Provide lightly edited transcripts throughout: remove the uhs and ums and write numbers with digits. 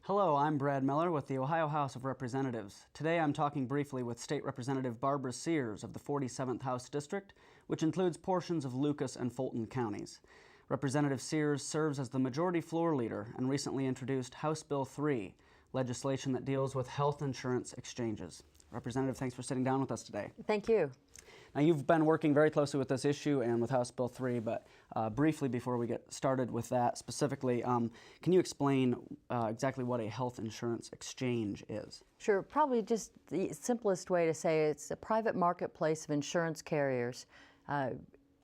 Hello, I'm Brad Miller with the Ohio House of Representatives. Today I'm talking briefly with State Representative Barbara Sears of the 47th House District, which includes portions of Lucas and Fulton counties. Representative Sears serves as the Majority Floor Leader and recently introduced House Bill 3, legislation that deals with health insurance exchanges. Representative, thanks for sitting down with us today. Thank you. Now, you've been working very closely with this issue and with House Bill 3, but briefly before we get started with that specifically, can you explain exactly what a health insurance exchange is? Sure. Probably just the simplest way to say it's a private marketplace of insurance carriers.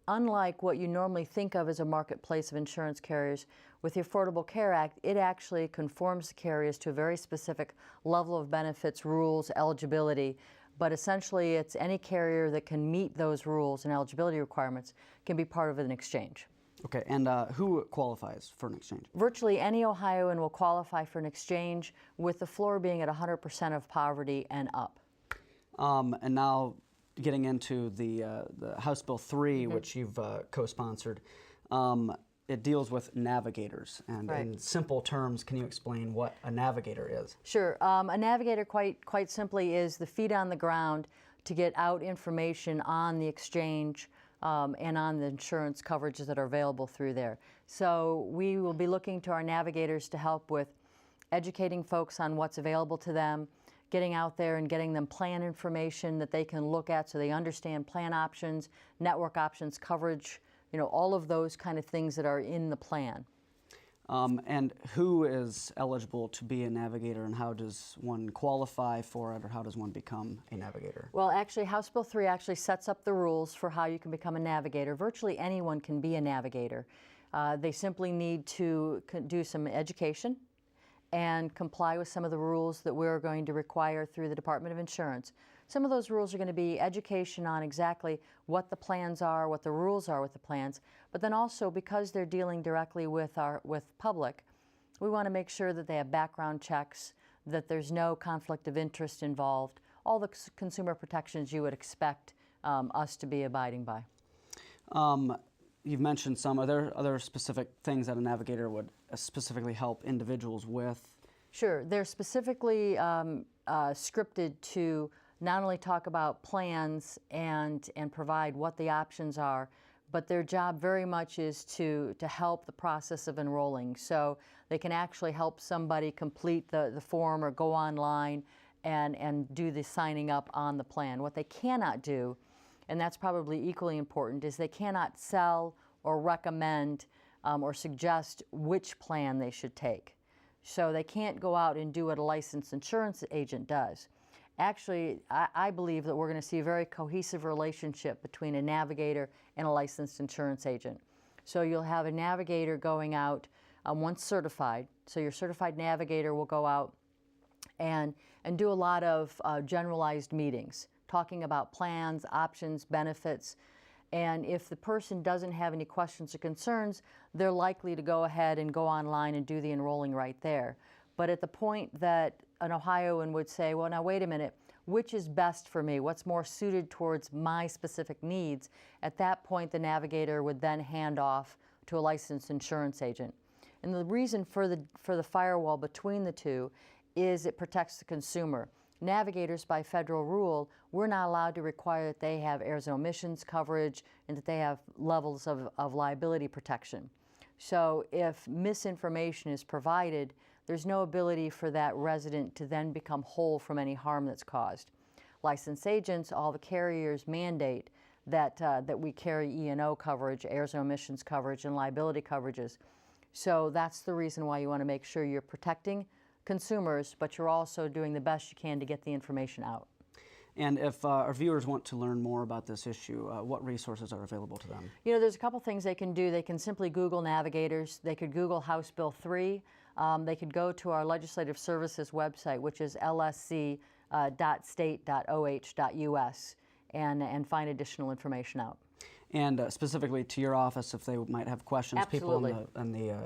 Unlike what you normally think of as a marketplace of insurance carriers, with the Affordable Care Act, it actually conforms the carriers to a very specific level of benefits, rules, eligibility. But essentially, it's any carrier that can meet those rules and eligibility requirements can be part of an exchange. Okay, and who qualifies for an exchange? Virtually any Ohioan will qualify for an exchange, with the floor being at 100% of poverty and up. And now getting into the House Bill 3, which you've co-sponsored, it deals with navigators. And Right. in simple terms, can you explain what a navigator is? Sure. A navigator, quite simply, is the feet on the ground to get out information on the exchange and on the insurance coverages that are available through there. So we will be looking to our navigators to help with educating folks on what's available to them, getting out there and getting them plan information that they can look at so they understand plan options, network options, coverage, all of those kind of things that are in the plan. And who is eligible to be a navigator, and how does one qualify for it, or how does one become a navigator? Well, actually, House Bill 3 actually sets up the rules for how you can become a navigator. Virtually anyone can be a navigator. They simply need to do some education and comply with some of the rules that we're going to require through the Department of Insurance. Some of those rules are going to be education on exactly what the plans are, what the rules are with the plans, but then also, because they're dealing directly with public, we want to make sure that they have background checks, that there's no conflict of interest involved, all the consumer protections you would expect us to be abiding by. You've mentioned some. Are there other specific things that a navigator would specifically help individuals with? Sure. They're specifically scripted to not only talk about plans and provide what the options are, but their job very much is to help the process of enrolling. So they can actually help somebody complete the form or go online and do the signing up on the plan. What they cannot do, and that's probably equally important, is they cannot sell or recommend or suggest which plan they should take. So they can't go out and do what a licensed insurance agent does. Actually, I believe that we're going to see a very cohesive relationship between a navigator and a licensed insurance agent. So you'll have a navigator going out once certified. So your certified navigator will go out and do a lot of generalized meetings, talking about plans, options, benefits. And if the person doesn't have any questions or concerns, they're likely to go ahead and go online and do the enrolling right there. But at the point that an Ohioan would say, well, now wait a minute, which is best for me? What's more suited towards my specific needs? At that point, the navigator would then hand off to a licensed insurance agent. And the reason for the firewall between the two is it protects the consumer. Navigators, by federal rule, we're not allowed to require that they have errors and omissions coverage and that they have levels of liability protection. So if misinformation is provided, there's no ability for that resident to then become whole from any harm that's caused. Licensed agents, all the carriers mandate that we carry E&O coverage, errors and omissions coverage, and liability coverages. So that's the reason why you want to make sure you're protecting consumers, but you're also doing the best you can to get the information out. And if our viewers want to learn more about this issue, what resources are available to them? There's a couple things they can do. They can simply Google navigators. They could Google House Bill 3. They could go to our Legislative Services website, which is lsc.state.oh.us, and find additional information out. And specifically to your office, if they might have questions, Absolutely. people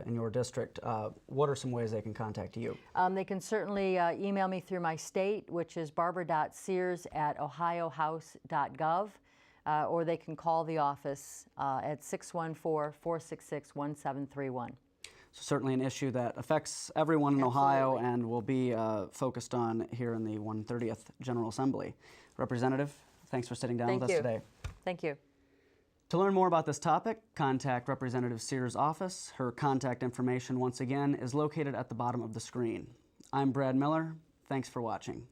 in your district, what are some ways they can contact you? They can certainly email me through my state, which is barbara.sears@ohiohouse.gov, or they can call the office at 614-466-1731. So certainly an issue that affects everyone in Ohio Absolutely. and will be focused on here in the 130th General Assembly. Representative, thanks for sitting down Thank with you. us today. Thank you. To learn more about this topic, contact Representative Sears' office. Her contact information, once again, is located at the bottom of the screen. I'm Brad Miller. Thanks for watching.